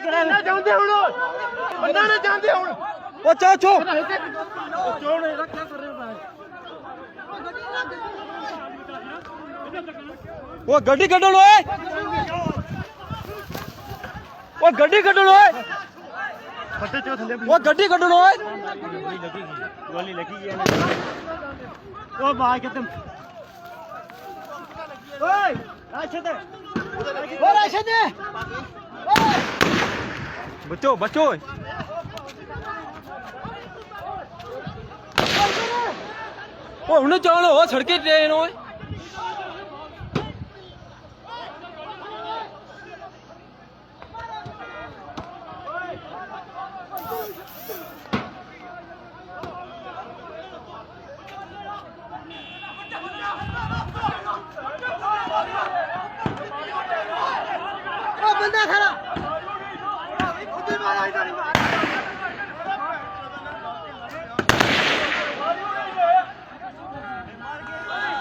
ना जानते हुन बंदा ना जानते हुन ओ चाचो चोण रख क्या कर रहे हो भाई ओ गड्डी कढण ओए ओ गड्डी कढण ओए फटे चो थले ओ गड्डी कढण ओए गोली लगी है ओ भाई के तुम ओए राशद ओ राशद बच्चो बच्चो ओ हुन चवण हो सड़के ट्रेन ओए बंदा खड़ा खुद ही मारा इधर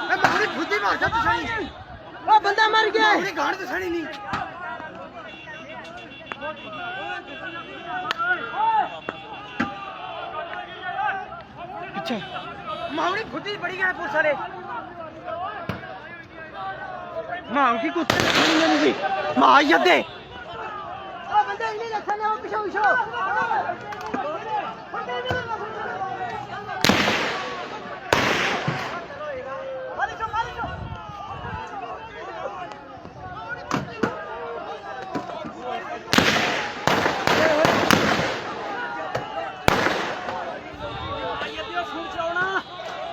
मैं बाहर खुद ही मारता तो सही ओ बंदा मर गया पूरी गाड़ तो सही नहीं पीछे मावड़ी खुद ही पड़ी गया पुलिस वाले मां की कुत्ते नहीं थी मां यदे ओ बंदे नहीं रखने वो पीछे पीछे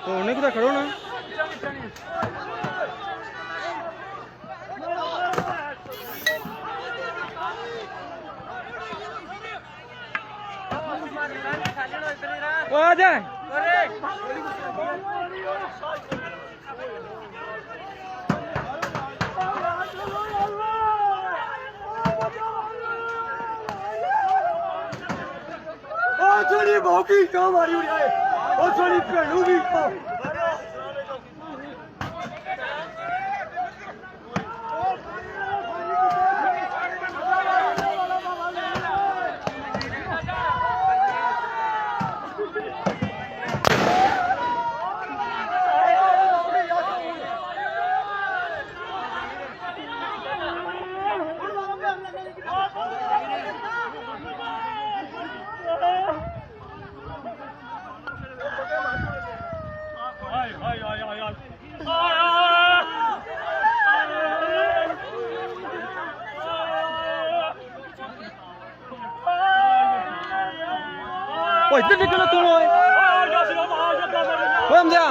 तो उन्हें कुछ खड़ो ना ओ आ जा ओ छोड़ी भौकी क्यों मारी उड़ी आए ओ छोड़ी पेड़ू भी को ओ इधर निकलो तुम ओए हम जा